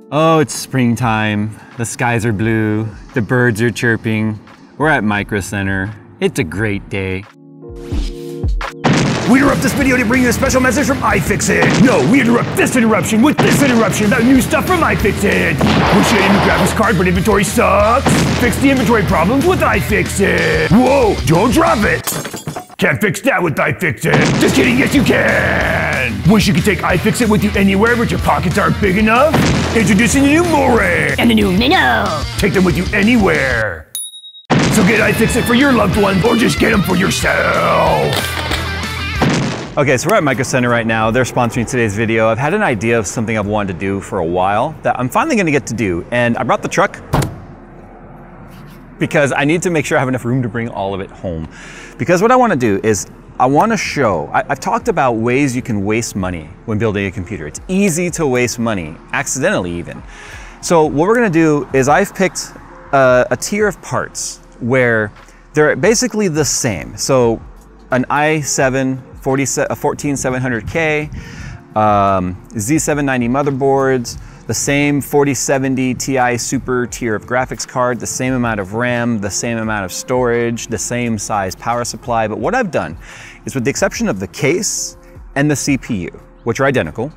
Oh, it's springtime. The skies are blue. The birds are chirping. We're at Micro Center. It's a great day. We interrupt this video to bring you a special message from iFixit. No, we interrupt this interruption with this interruption about new stuff from iFixit. Wish you had a new graphics card, but inventory sucks? Fix the inventory problems with iFixit. Whoa, don't drop it. Can't fix that with iFixit. Just kidding, yes you can. Wish you could take iFixit with you anywhere, but your pockets aren't big enough? Introducing the new Moray And the new Minnow. Take them with you anywhere. So get iFixit for your loved one, or just get them for yourself. Okay, so we're at Micro Center right now. They're sponsoring today's video. I've had an idea of something I've wanted to do for a while that I'm finally gonna get to do. And I brought the truck because I need to make sure I have enough room to bring all of it home. Because what I wanna do is I wanna show, I've talked about ways you can waste money when building a computer. It's easy to waste money, accidentally even. So what we're gonna do is I've picked a tier of parts where they're basically the same. So an i7 14700K, Z790 motherboards, the same 4070 Ti Super tier of graphics card, the same amount of RAM, the same amount of storage, the same size power supply. But what I've done is, with the exception of the case and the CPU, which are identical,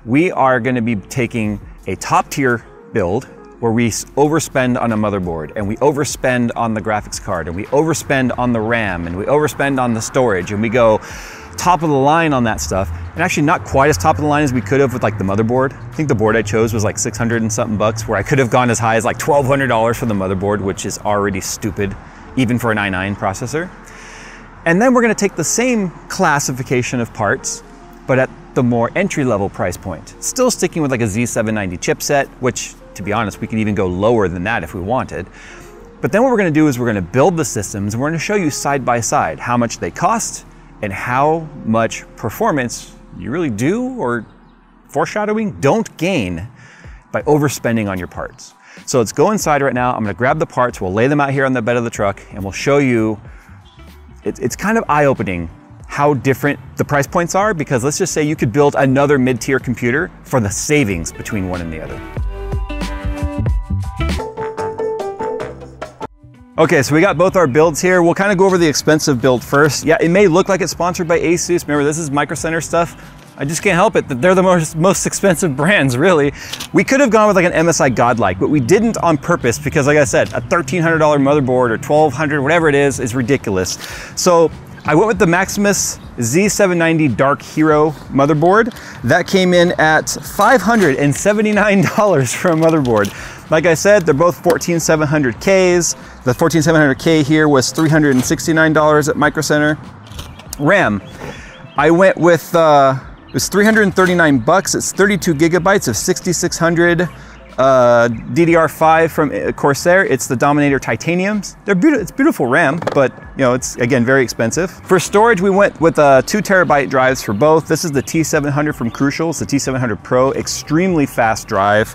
we are going to be taking a top tier build where we overspend on a motherboard, and we overspend on the graphics card, and we overspend on the RAM, and we overspend on the storage, and we go top of the line on that stuff. And actually not quite as top of the line as we could have with like the motherboard. I think the board I chose was like 600 and something bucks, where I could have gone as high as like $1,200 for the motherboard, which is already stupid, even for an i9 processor. And then we're gonna take the same classification of parts, but at the more entry-level price point. Still sticking with like a Z790 chipset, which, to be honest, we could even go lower than that if we wanted. But then what we're gonna do is we're gonna build the systems, and we're gonna show you side by side how much they cost and how much performance you really do, or foreshadowing, don't gain by overspending on your parts. So let's go inside right now. I'm gonna grab the parts, we'll lay them out here on the bed of the truck, and we'll show you, it's kind of eye-opening how different the price points are, because let's just say you could build another mid-tier computer for the savings between one and the other. Okay, so we got both our builds here. We'll kind of go over the expensive build first. Yeah, it may look like it's sponsored by ASUS. Remember, this is Micro Center stuff. I just can't help it that they're the most expensive brands, really. We could have gone with like an MSI Godlike, but we didn't on purpose because, like I said, a $1,300 motherboard or $1,200, whatever it is ridiculous. So I went with the Maximus Z790 Dark Hero motherboard. That came in at $579 for a motherboard. Like I said, they're both 14700Ks. The 14700K here was $369 at Micro Center. RAM, I went with, it was 339 bucks. It's 32 gigabytes of 6600 DDR5 from Corsair. It's the Dominator Titaniums. It's beautiful RAM, but you know, it's again very expensive. For storage, we went with 2 terabyte drives for both. This is the T700 from Crucial. It's the T700 Pro, extremely fast drive.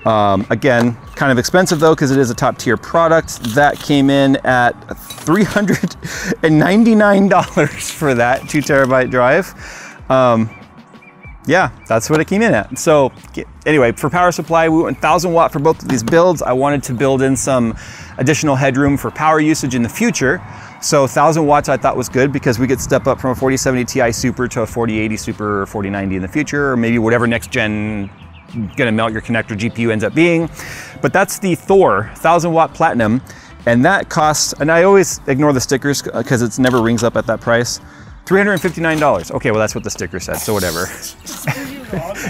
Again, kind of expensive though, because it is a top tier product. That came in at $399 for that 2 terabyte drive. Yeah, that's what it came in at. So anyway, for power supply, we went 1000 watt for both of these builds. I wanted to build in some additional headroom for power usage in the future. So 1000 watts I thought was good, because we could step up from a 4070 Ti Super to a 4080 Super or 4090 in the future, or maybe whatever next gen gonna melt your connector GPU ends up being. But that's the Thor 1000 watt Platinum, and that costs, and I always ignore the stickers because it never rings up at that price, $359. Okay, well that's what the sticker said, so whatever.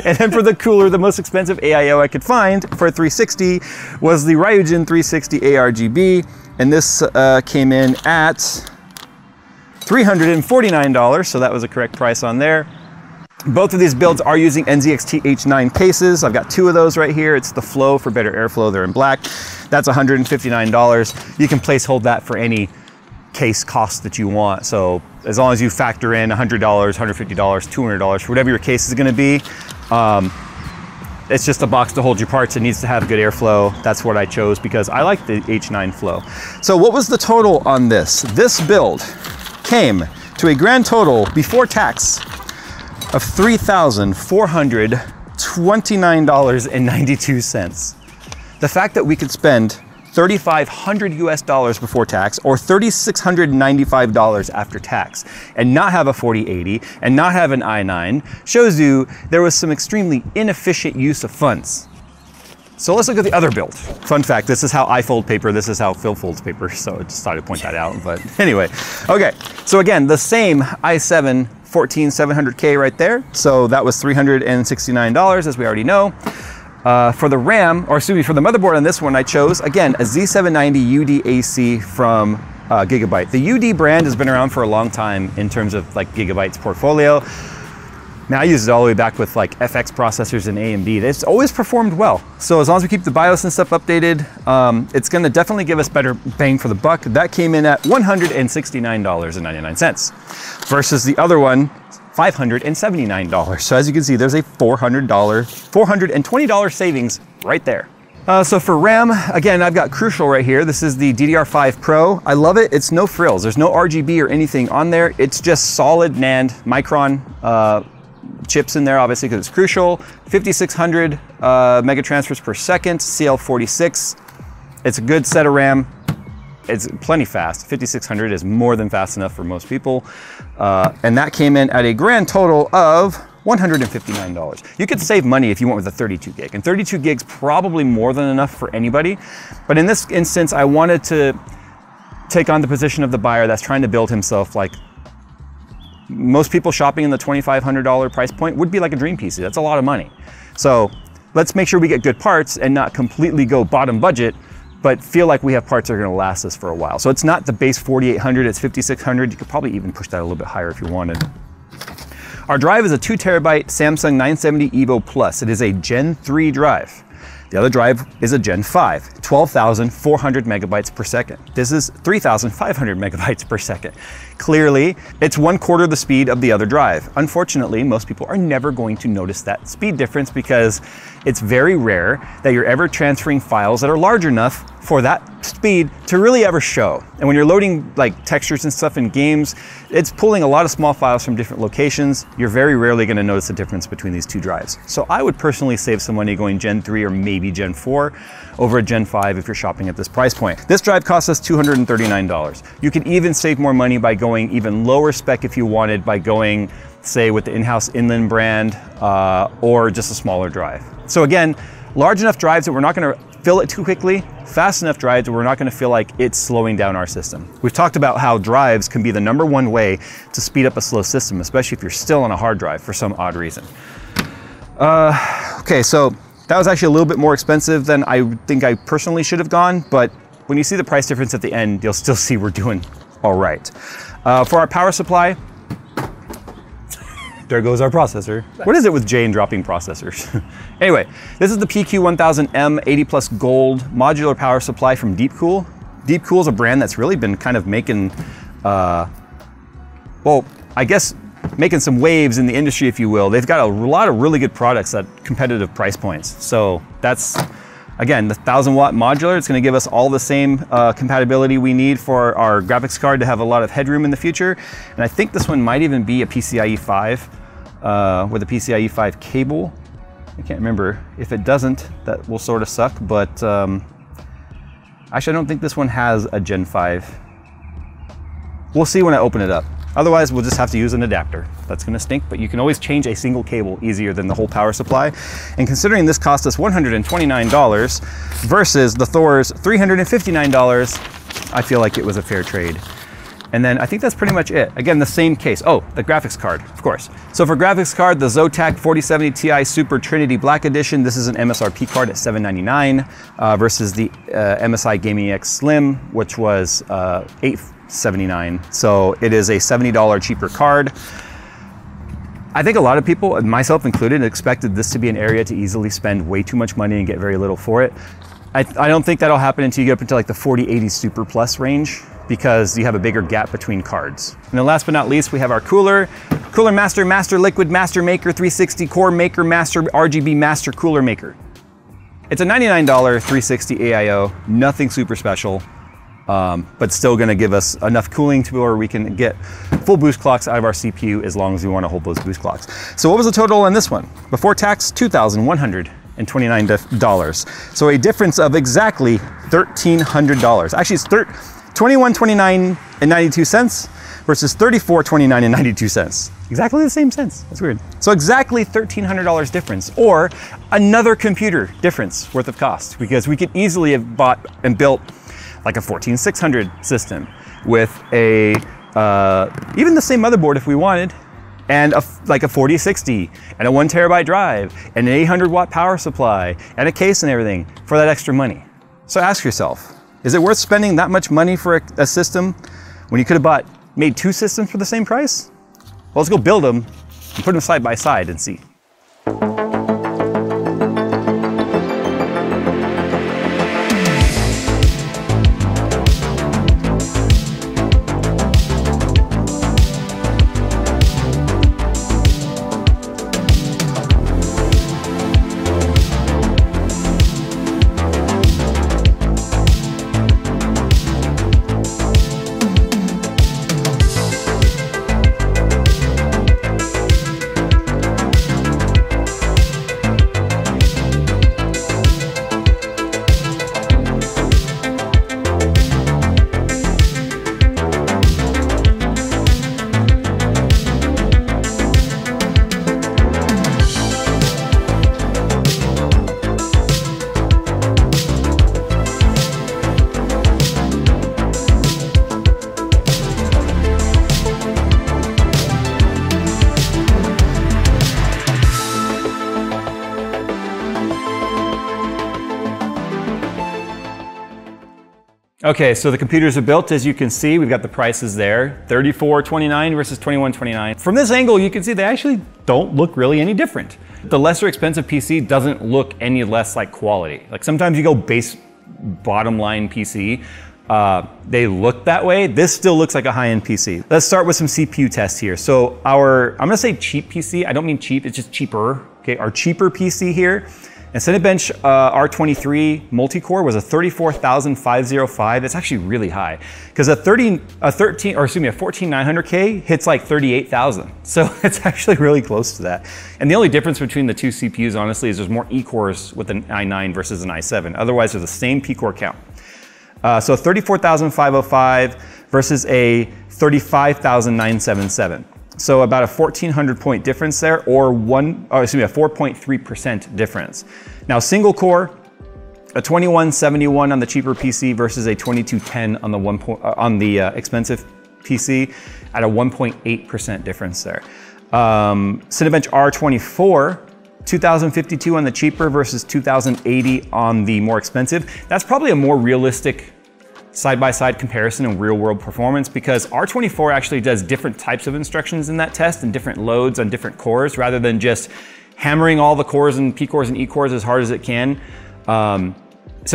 And then for the cooler, the most expensive AIO I could find for a 360 was the Ryujin 360 ARGB, and this came in at $349, so that was a correct price on there. Both of these builds are using NZXT H9 cases. I've got 2 of those right here. It's the Flow for better airflow. They're in black. That's $159. You can placehold that for any case cost that you want. So as long as you factor in $100, $150, $200 for whatever your case is gonna be, it's just a box to hold your parts. It needs to have good airflow. That's what I chose because I like the H9 Flow. So what was the total on this? This build came to a grand total before tax of $3,420. $29.92. The fact that we could spend $3,500 US before tax or $3,695 after tax and not have a 4080 and not have an i9 shows you there was some extremely inefficient use of funds. So let's look at the other build. Fun fact, this is how I fold paper, this is how Phil folds paper, so I just thought I'd point that out, but anyway. Okay, so again, the same i7 14700K right there, so that was $369 as we already know. For the RAM, or excuse me, for the motherboard on this one, I chose, again, a Z790 UD-AC from Gigabyte. The UD brand has been around for a long time in terms of like Gigabyte's portfolio. Now I use it all the way back with like FX processors and AMD. It's always performed well. So as long as we keep the BIOS and stuff updated, it's gonna definitely give us better bang for the buck. That came in at $169.99 versus the other one, $579. So as you can see, there's a $420 savings right there. So for RAM, again, I've got Crucial right here. This is the DDR5 Pro. I love it. It's no frills. There's no RGB or anything on there. It's just solid NAND Micron chips in there, obviously, because it's Crucial. 5600 mega transfers per second, CL46. It's a good set of RAM. It's plenty fast. 5600 is more than fast enough for most people. And that came in at a grand total of $159. You could save money if you went with a 32 gig, and 32 gigs probably more than enough for anybody. But in this instance, I wanted to take on the position of the buyer that's trying to build himself like most people shopping in the $2,500 price point would be like a dream PC. That's a lot of money. So let's make sure we get good parts and not completely go bottom budget, but feel like we have parts that are gonna last us for a while. So it's not the base 4800, it's 5600. You could probably even push that a little bit higher if you wanted. Our drive is a 2 terabyte Samsung 970 EVO Plus. It is a Gen 3 drive. The other drive is a Gen 5, 12,400 megabytes per second. This is 3,500 megabytes per second. Clearly, it's 1/4 the speed of the other drive. Unfortunately, most people are never going to notice that speed difference because it's very rare that you're ever transferring files that are large enough for that speed to really ever show. And when you're loading like textures and stuff in games, it's pulling a lot of small files from different locations. You're very rarely gonna notice the difference between these two drives. So I would personally save some money going Gen 3 or maybe Gen 4 over a Gen 5 if you're shopping at this price point. This drive costs us $239. You could even save more money by going even lower spec if you wanted, by going, say, with the in-house Inland brand or just a smaller drive. So again, large enough drives that we're not gonna fill it too quickly, fast enough drives that we're not gonna feel like it's slowing down our system. We've talked about how drives can be the #1 way to speed up a slow system, especially if you're still on a hard drive for some odd reason. Okay, so that was actually a little bit more expensive than I think I personally should have gone, but when you see the price difference at the end, you'll still see we're doing all right. For our power supply, there goes our processor. What is it with Jane dropping processors? Anyway, this is the PQ1000M 80 Plus Gold modular power supply from Deepcool. Deepcool is a brand that's really been kind of making, well, I guess making some waves in the industry, if you will. They've got a lot of really good products at competitive price points. So that's, again, the 1000-watt modular. It's going to give us all the same compatibility we need for our graphics card to have a lot of headroom in the future. And I think this one might even be a PCIe 5 with a PCIe 5 cable. I can't remember. If it doesn't, that will sort of suck. But actually, I don't think this one has a Gen 5. We'll see when I open it up. Otherwise, we'll just have to use an adapter. That's gonna stink, but you can always change a single cable easier than the whole power supply. And considering this cost us $129 versus the Thor's $359, I feel like it was a fair trade. And then I think that's pretty much it. Again, the same case. Oh, the graphics card, of course. So for graphics card, the Zotac 4070 Ti Super Trinity Black Edition, this is an MSRP card at $799 versus the MSI Gaming X Slim, which was $879. So it is a $70 cheaper card. I think a lot of people, myself included, expected this to be an area to easily spend way too much money and get very little for it. I don't think that'll happen until you get up into like the 4080 Super Plus range, because you have a bigger gap between cards. And then last but not least, we have our Cooler Master, Master Liquid, Master Maker 360 Core Maker, Master RGB Master Cooler Maker. It's a $99 360 AIO, nothing super special. but still gonna give us enough cooling to where we can get full boost clocks out of our CPU as long as we wanna hold those boost clocks. So what was the total on this one? Before tax, $2,129. So a difference of exactly $1,300. Actually, it's $21.29 versus $34.29. Exactly the same cents. That's weird. So exactly $1,300 difference, or another computer difference worth of cost, because we could easily have bought and built like a 14600 system with a even the same motherboard if we wanted, and like a 4060 and a 1 terabyte drive and an 800 watt power supply and a case and everything for that extra money. So ask yourself, is it worth spending that much money for a system when you could have made 2 systems for the same price? Well, let's go build them and put them side by side and see. Okay, so the computers are built, as you can see. We've got the prices there, $34.29 versus $21.29. From this angle, you can see they actually don't look really any different. The lesser expensive PC doesn't look any less like quality. Like sometimes you go base bottom line PC, they look that way. This still looks like a high-end PC. Let's start with some CPU tests here. So I'm gonna say cheap PC. I don't mean cheap, it's just cheaper. Okay, our cheaper PC here, and Cinebench R23 multi-core was a 34,505. That's actually really high, because a 14900K hits like 38,000. So it's actually really close to that. And the only difference between the two CPUs, honestly, is there's more E-cores with an i9 versus an i7. Otherwise, they're the same P-core count. So 34,505 versus a 35,977. So about a 1,400 point difference there, or a 4.3% difference. Now single core, a 2171 on the cheaper PC versus a 2210 on the expensive PC, at a 1.8% difference there. Cinebench R24, 2052 on the cheaper versus 2080 on the more expensive. That's probably a more realistic side-by-side comparison in real-world performance, because R24 actually does different types of instructions in that test and different loads on different cores, rather than just hammering all the cores and P-cores and E-cores as hard as it can. So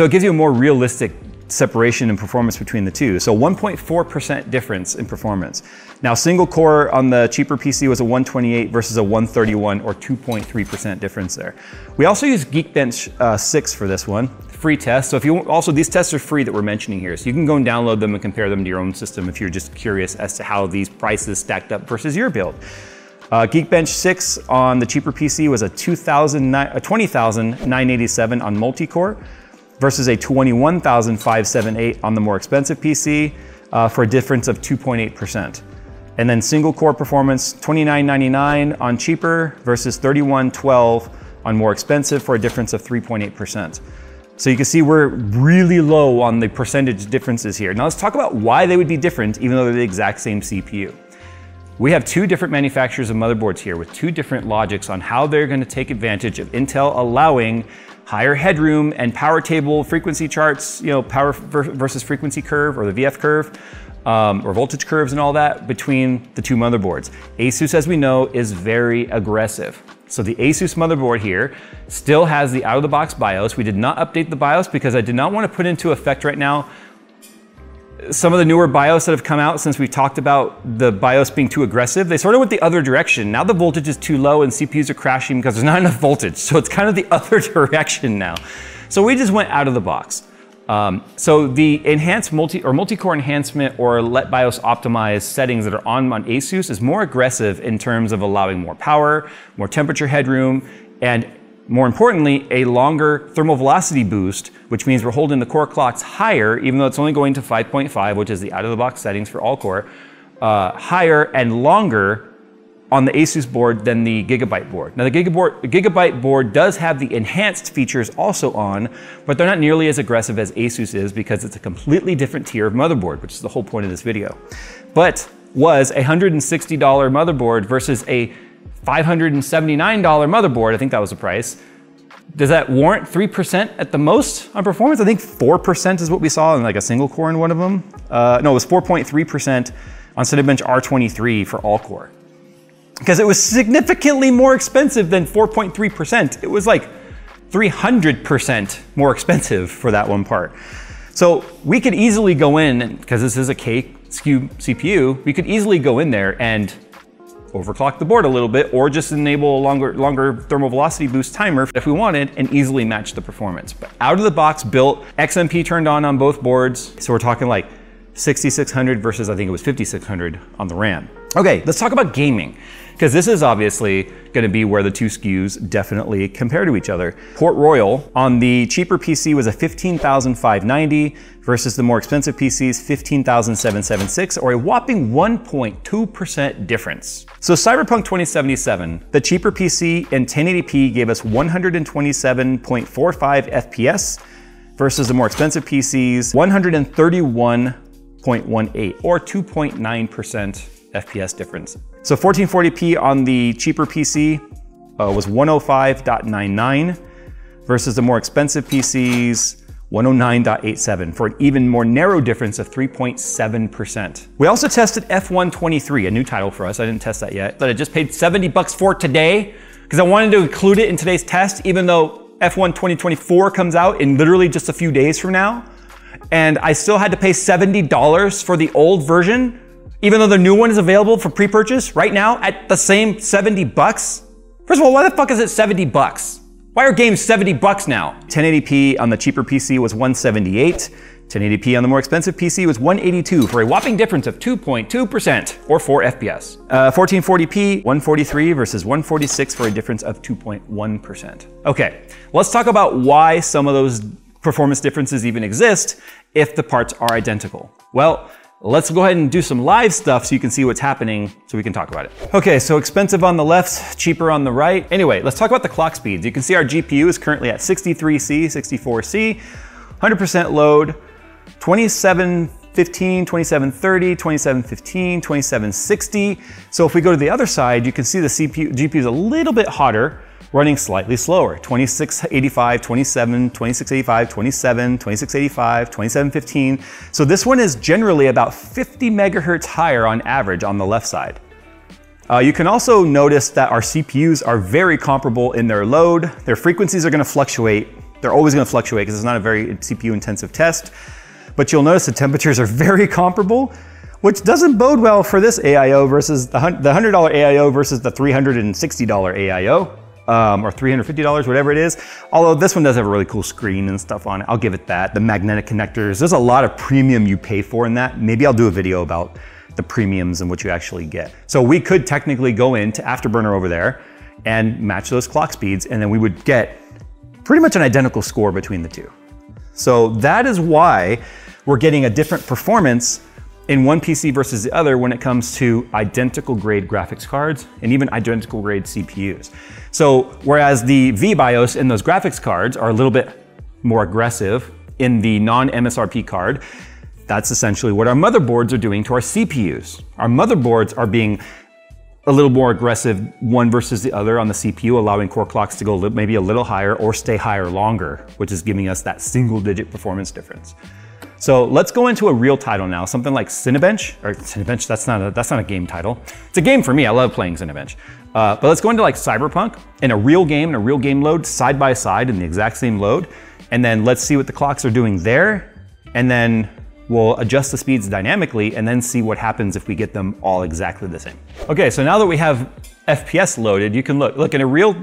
it gives you a more realistic separation in performance between the two. So 1.4% difference in performance. Now single core on the cheaper PC was a 128 versus a 131, or 2.3% difference there. We also use Geekbench 6 for this one, free test. So if you also, these tests are free that we're mentioning here, so you can go and download them and compare them to your own system if you're just curious as to how these prices stacked up versus your build. Geekbench 6 on the cheaper PC was a 20,987 on multi-core versus a 21,578 on the more expensive PC, for a difference of 2.8%. And then single core performance, 2999 on cheaper versus 3112 on more expensive, for a difference of 3.8%. So you can see we're really low on the percentage differences here. Now let's talk about why they would be different even though they're the exact same CPU. We have two different manufacturers of motherboards here with two different logics on how they're going to take advantage of Intel allowing higher headroom and power table frequency charts, you know, power versus frequency curve, or the VF curve, or voltage curves and all that between the two motherboards. ASUS, as we know, is very aggressive. So the ASUS motherboard here still has the out-of-the-box BIOS. We did not update the BIOS because I did not want to put into effect right now some of the newer BIOS that have come out since we talked about the BIOS being too aggressive. They sort of went the other direction. Now the voltage is too low and CPUs are crashing because there's not enough voltage. So it's kind of the other direction now. So we just went out of the box. So the enhanced multi-core enhancement or let BIOS optimize settings that are on ASUS is more aggressive in terms of allowing more power, more temperature headroom, and more importantly, a longer thermal velocity boost, which means we're holding the core clocks higher, even though it's only going to 5.5, which is the out-of-the-box settings for all core, higher and longer on the ASUS board than the Gigabyte board. Now the Gigabyte board does have the enhanced features also on, but they're not nearly as aggressive as ASUS is because it's a completely different tier of motherboard, which is the whole point of this video. But was a $160 motherboard versus a $579 motherboard, I think that was the price. Does that warrant 3% at the most on performance? I think 4% is what we saw in like a single core in one of them. No, it was 4.3% on Cinebench R23 for all core. Because it was significantly more expensive than 4.3%. It was like 300% more expensive for that one part. So we could easily go in, because this is a K SKU CPU, we could easily go in there and overclock the board a little bit, or just enable a longer thermal velocity boost timer if we wanted, and easily match the performance. But out of the box built, XMP turned on both boards. So we're talking like 6600 versus I think it was 5600 on the RAM. Okay, let's talk about gaming, because this is obviously going to be where the two SKUs definitely compare to each other. Port Royal on the cheaper PC was a 15,590 versus the more expensive PC's 15,776, or a whopping 1.2% difference. So Cyberpunk 2077, the cheaper PC in 1080p gave us 127.45 FPS versus the more expensive PC's 131.18, or 2.9% FPS difference. So 1440p on the cheaper PC was 105.99 versus the more expensive PC's 109.87, for an even more narrow difference of 3.7%. We also tested F123, a new title for us. I didn't test that yet, but I just paid $70 for today because I wanted to include it in today's test, even though F1 2024 comes out in literally just a few days from now. And I still had to pay $70 for the old version, even though the new one is available for pre-purchase right now at the same $70. First of all, why the fuck is it $70? Why are games $70 now? 1080p on the cheaper PC was 178. 1080p on the more expensive PC was 182 for a whopping difference of 2.2%, or 4 FPS. 1440p, 143 versus 146 for a difference of 2.1%. Okay, let's talk about why some of those performance differences even exist if the parts are identical. Well, let's go ahead and do some live stuff so you can see what's happening so we can talk about it. Okay, so expensive on the left, cheaper on the right. Anyway, let's talk about the clock speeds. You can see our GPU is currently at 63C, 64C, 100% load, 2715, 2730, 2715, 2760. So if we go to the other side, you can see the GPU is a little bit hotter, running slightly slower. 2685, 27, 2685, 27, 2685, 2715. So this one is generally about 50 megahertz higher on average on the left side. You can also notice that our CPUs are very comparable in their load. Their frequencies are going to fluctuate. They're always going to fluctuate because it's not a very CPU intensive test. But you'll notice the temperatures are very comparable, which doesn't bode well for this AIO versus the $100 AIO versus the $360 AIO. Or $350, whatever it is. Although this one does have a really cool screen and stuff on it. I'll give it that. The magnetic connectors, there's a lot of premium you pay for in that. Maybe I'll do a video about the premiums and what you actually get. So we could technically go into Afterburner over there and match those clock speeds, and then we would get pretty much an identical score between the two. So that is why we're getting a different performance in one PC versus the other when it comes to identical grade graphics cards and even identical grade CPUs. So whereas the VBIOS in those graphics cards are a little bit more aggressive in the non-MSRP card, that's essentially what our motherboards are doing to our CPUs. Our motherboards are being a little more aggressive one versus the other on the CPU, allowing core clocks to go maybe a little higher or stay higher longer, which is giving us that single-digit performance difference. So let's go into a real title now, something like Cinebench, or Cinebench, that's not a game title. It's a game for me, I love playing Cinebench. But let's go into like Cyberpunk in a real game load, side by side in the exact same load. And then let's see what the clocks are doing there. And then we'll adjust the speeds dynamically and then see what happens if we get them all exactly the same. Okay, so now that we have FPS loaded, you can look in a real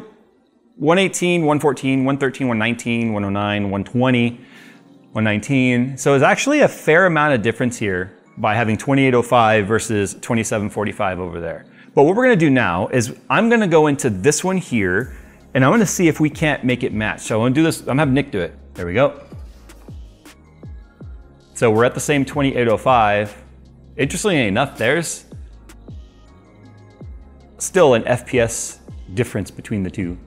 118, 114, 113, 119, 109, 120, 119. So it's actually a fair amount of difference here by having 2805 versus 2745 over there. But what we're gonna do now is I'm gonna go into this one here and I'm gonna see if we can't make it match. So I'm gonna do this, I'm gonna have Nick do it. There we go. So we're at the same 2805. Interestingly enough, there's still an FPS difference between the two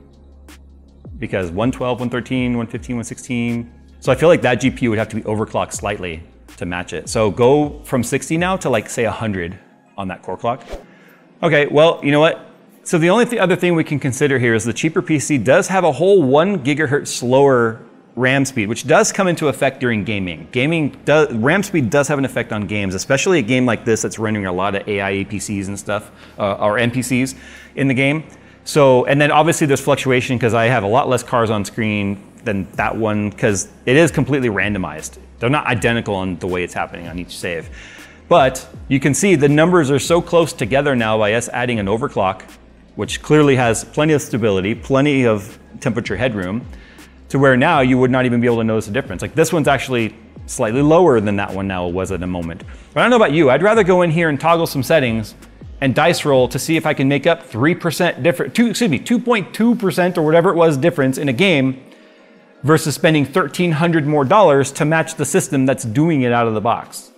because 112, 113, 115, 116. So I feel like that GPU would have to be overclocked slightly to match it. So go from 60 now to like say 100 on that core clock. Okay, well, you know what? So the only other thing we can consider here is the cheaper PC does have a whole 1 gigahertz slower RAM speed, which does come into effect during gaming. RAM speed does have an effect on games, especially a game like this that's rendering a lot of AI APCs and stuff, or NPCs in the game. So, and then obviously there's fluctuation because I have a lot less cars on screen than that one because it is completely randomized. They're not identical on the way it's happening on each save. But you can see the numbers are so close together now by us adding an overclock, which clearly has plenty of stability, plenty of temperature headroom, to where now you would not even be able to notice a difference. Like this one's actually slightly lower than that one now was at a moment. But I don't know about you, I'd rather go in here and toggle some settings and dice roll to see if I can make up 3% different, 2.2% or whatever it was difference in a game versus spending $1,300 more to match the system that's doing it out of the box.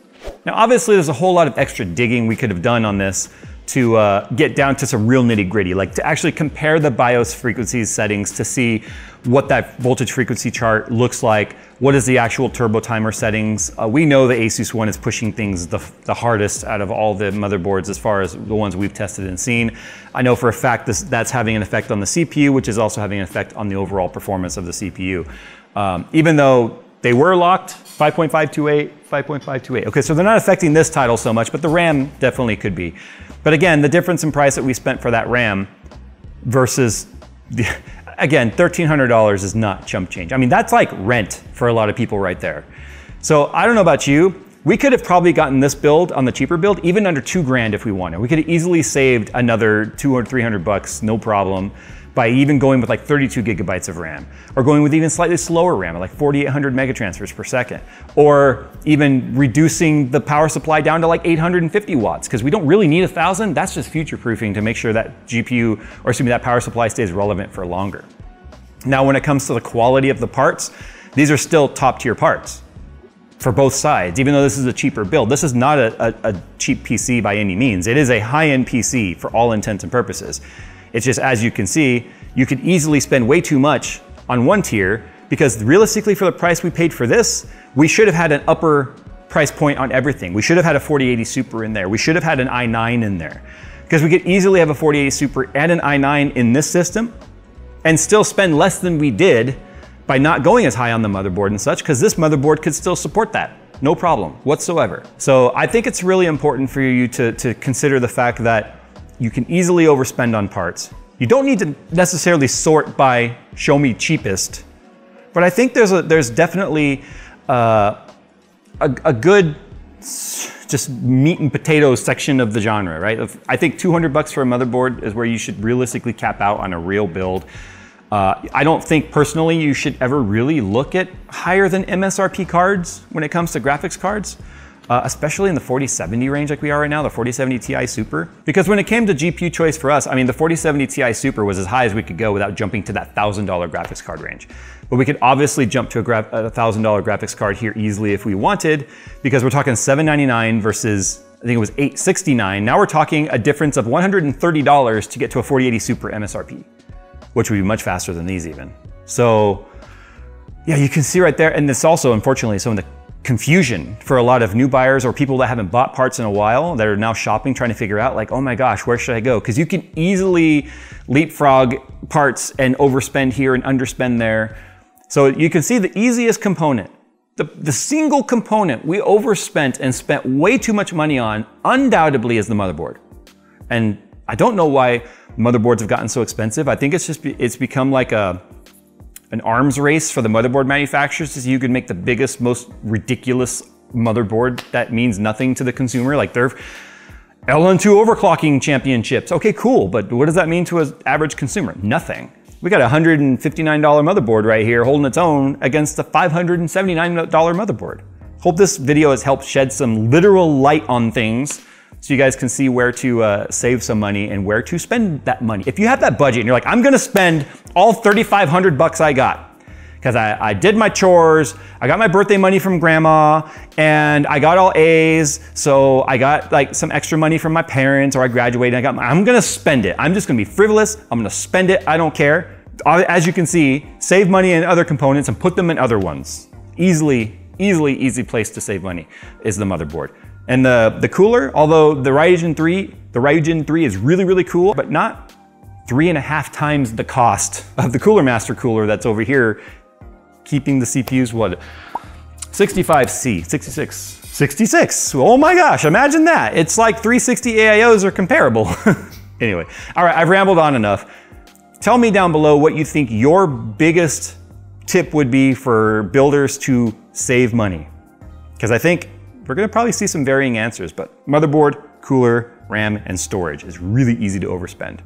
Now, obviously there's a whole lot of extra digging we could have done on this to get down to some real nitty gritty, like to actually compare the BIOS frequencies settings to see what that voltage frequency chart looks like. What is the actual turbo timer settings? We know the Asus one is pushing things the hardest out of all the motherboards as far as the ones we've tested and seen. I know for a fact that's having an effect on the CPU, which is also having an effect on the overall performance of the CPU. Even though they were locked, 5.528, 5.528. Okay, so they're not affecting this title so much, but the RAM definitely could be. But again, the difference in price that we spent for that RAM versus, again, $1,300 is not chump change. I mean, that's like rent for a lot of people right there. So I don't know about you, we could have probably gotten this build on the cheaper build, even under $2,000 if we wanted. We could have easily saved another $200 or $300, no problem, by even going with like 32 gigabytes of RAM, or going with even slightly slower RAM, like 4,800 megatransfers per second, or even reducing the power supply down to like 850 watts, because we don't really need 1,000. That's just future-proofing to make sure that GPU, or excuse me, that power supply stays relevant for longer. Now, when it comes to the quality of the parts, these are still top-tier parts for both sides, even though this is a cheaper build. This is not a cheap PC by any means. It is a high-end PC for all intents and purposes. It's just, as you can see, you could easily spend way too much on one tier because realistically for the price we paid for this, we should have had an upper price point on everything. We should have had a 4080 Super in there. We should have had an i9 in there because we could easily have a 4080 Super and an i9 in this system and still spend less than we did by not going as high on the motherboard and such, because this motherboard could still support that. No problem whatsoever. So I think it's really important for you to consider the fact that you can easily overspend on parts. You don't need to necessarily sort by show me cheapest, but I think there's definitely a good just meat and potatoes section of the genre, right? I think $200 for a motherboard is where you should realistically cap out on a real build. I don't think personally you should ever really look at higher than MSRP cards when it comes to graphics cards. Especially in the 4070 range like we are right now, the 4070 Ti Super. Because when it came to GPU choice for us, I mean, the 4070 Ti Super was as high as we could go without jumping to that $1,000 graphics card range. But we could obviously jump to a $1,000 graphics card here easily if we wanted, because we're talking $799 versus, I think it was $869. Now we're talking a difference of $130 to get to a 4080 Super MSRP, which would be much faster than these even. So yeah, you can see right there, and this also, unfortunately, some of the confusion for a lot of new buyers or people that haven't bought parts in a while that are now shopping, trying to figure out like, oh my gosh, where should I go? Because you can easily leapfrog parts and overspend here and underspend there. So you can see the easiest component, the single component we overspent and spent way too much money on undoubtedly is the motherboard. And I don't know why motherboards have gotten so expensive. I think it's become like an arms race for the motherboard manufacturers to see who can make the biggest, most ridiculous motherboard that means nothing to the consumer. Like they're LN2 overclocking championships. Okay, cool, but what does that mean to an average consumer? Nothing. We got a $159 motherboard right here holding its own against a $579 motherboard. Hope this video has helped shed some literal light on things so you guys can see where to save some money and where to spend that money. If you have that budget and you're like, I'm gonna spend all 3,500 bucks I got, because I did my chores, I got my birthday money from grandma, and I got all A's, so I got like some extra money from my parents, or I graduated, I'm gonna spend it. I'm just gonna be frivolous, I'm gonna spend it, I don't care. As you can see, save money in other components and put them in other ones. Easy place to save money is the motherboard. And the cooler, although the Ryujin 3 is really cool, but not 3.5 times the cost of the Cooler Master cooler that's over here, keeping the CPUs, what, 66. Oh my gosh, imagine that. It's like 360 AIOs are comparable. Anyway, all right, I've rambled on enough. Tell me down below what you think your biggest tip would be for builders to save money. Because I think we're gonna probably see some varying answers, but motherboard, cooler, RAM, and storage is really easy to overspend.